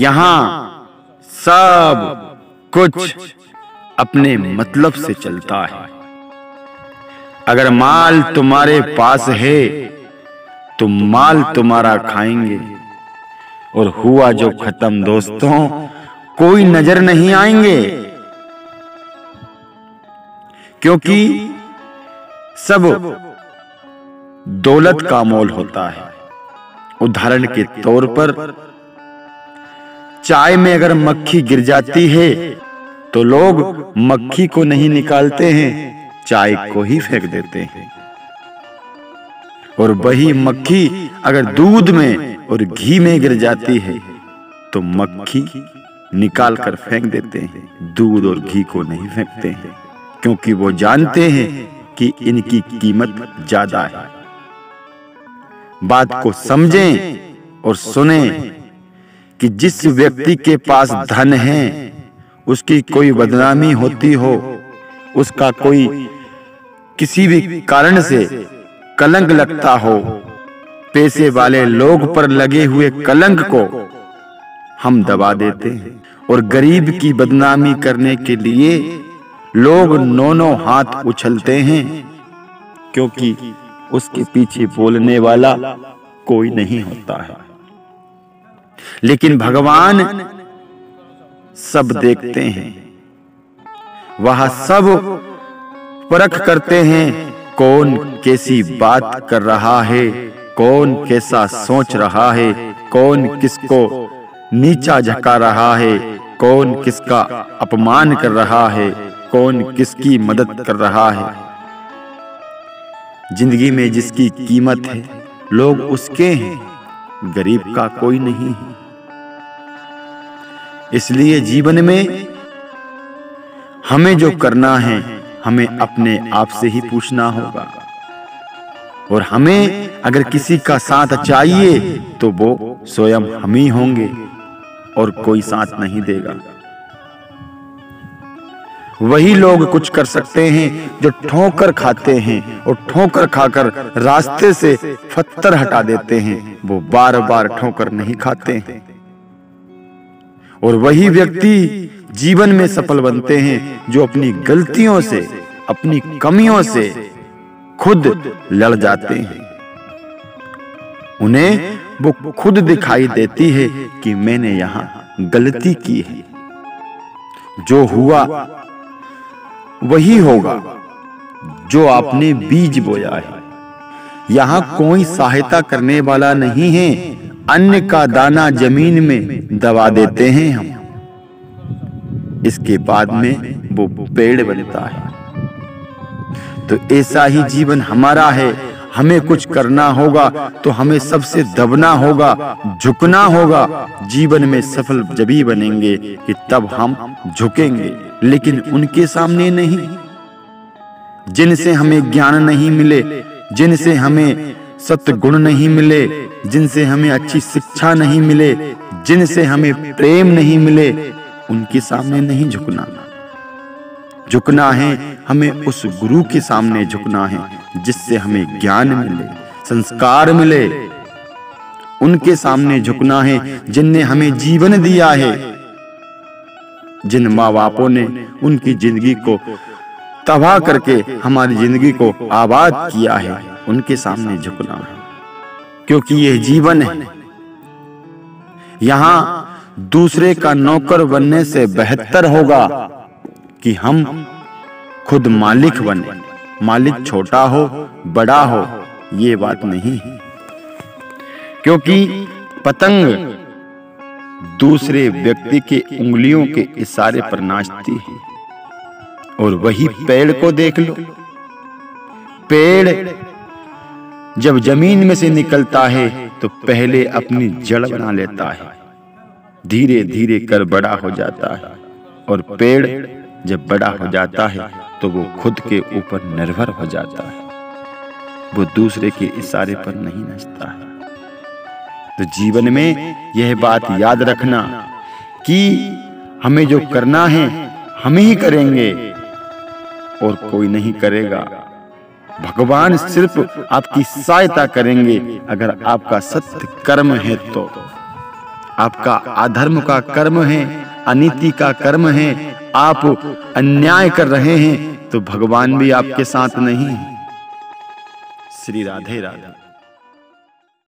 यहाँ सब कुछ अपने मतलब से चलता है। अगर माल तुम्हारे पास है तो माल तुम्हारा खाएंगे, और हुआ जो खत्म दोस्तों, कोई नजर नहीं आएंगे, क्योंकि सब दौलत का मोल होता है। उदाहरण के तौर पर चाय में अगर मक्खी गिर जाती है तो लोग मक्खी को नहीं निकालते हैं, चाय को ही फेंक देते हैं। और वही मक्खी अगर दूध में और घी में गिर जाती है तो मक्खी निकाल कर फेंक देते हैं, दूध और घी को नहीं फेंकते हैं, क्योंकि वो जानते हैं कि इनकी कीमत ज्यादा है। बात को समझें और सुनें कि जिस व्यक्ति के पास धन है उसकी कोई बदनामी होती हो, उसका कोई किसी भी कारण से कलंक लगता हो, पैसे वाले लोग पर लगे हुए कलंक को हम दबा देते हैं, और गरीब की बदनामी करने के लिए लोग नौ हाथ उछलते हैं, क्योंकि उसके पीछे बोलने वाला कोई नहीं होता है। लेकिन भगवान सब देखते हैं, वह सब परख करते हैं, कौन कैसी बात कर रहा है, कौन कैसा सोच रहा है, कौन किसको नीचा झुका रहा है, कौन किसका अपमान कर रहा है, कौन किसकी मदद कर रहा है। जिंदगी में जिसकी कीमत है लोग उसके हैं, गरीब का कोई नहीं है। इसलिए जीवन में हमें जो करना है हमें अपने आप से ही पूछना होगा, और हमें अगर किसी का साथ चाहिए तो वो स्वयं हम ही होंगे और कोई साथ नहीं देगा। वही लोग कुछ कर सकते हैं जो ठोकर खाते हैं और ठोकर खाकर रास्ते से पत्थर हटा देते हैं, वो बार बार ठोकर नहीं खाते हैं। और वही व्यक्ति जीवन में सफल बनते हैं जो अपनी गलतियों से, अपनी कमियों से खुद लड़ जाते हैं। उन्हें वो खुद दिखाई देती है कि मैंने यहाँ गलती की है, जो हुआ वही होगा जो आपने बीज बोया है। यहाँ कोई सहायता करने वाला नहीं है, अन्न का दाना जमीन में दबा देते हैं हम, इसके बाद में वो पेड़ बनता है। तो ऐसा ही जीवन हमारा है, हमें कुछ करना होगा तो हमें सबसे दबना होगा, झुकना होगा। जीवन में सफल जभी बनेंगे कि तब हम झुकेंगे, लेकिन उनके सामने नहीं जिनसे हमें ज्ञान नहीं मिले, जिनसे हमें सत्गुण नहीं मिले, जिनसे हमें अच्छी शिक्षा नहीं मिले, जिनसे हमें प्रेम नहीं मिले, उनके सामने नहीं झुकना। झुकना है हमें उस गुरु के सामने झुकना है जिससे हमें ज्ञान मिले, संस्कार मिले। उनके सामने झुकना है जिनने हमें जीवन दिया है, जिन माँ बापों ने उनकी जिंदगी को तबाह करके हमारी जिंदगी को आबाद किया है, उनके सामने झुकना है, क्योंकि यह जीवन है। यहाँ दूसरे का नौकर बनने से बेहतर होगा कि हम खुद मालिक बने। मालिक छोटा हो बड़ा हो ये बात नहीं है, क्योंकि पतंग दूसरे व्यक्ति के उंगलियों के इशारे पर नाचती है, और वही पेड़ को देख लो। पेड़ जब जमीन में से निकलता है तो पहले अपनी जड़ बना लेता है, धीरे धीरे कर बड़ा हो जाता है, और पेड़ जब बड़ा हो जाता है तो वो खुद के ऊपर निर्भर हो जाता है, वो दूसरे के इशारे पर नहीं नाचता है। तो जीवन में यह बात याद रखना कि हमें जो करना है हम ही करेंगे और कोई नहीं करेगा। भगवान सिर्फ आपकी सहायता करेंगे अगर आपका सत्य कर्म है तो। आपका अधर्म का कर्म है, अनीति का कर्म है, आप अन्याय कर रहे हैं, तो भगवान भी आपके साथ नहीं है। श्री राधे राधे।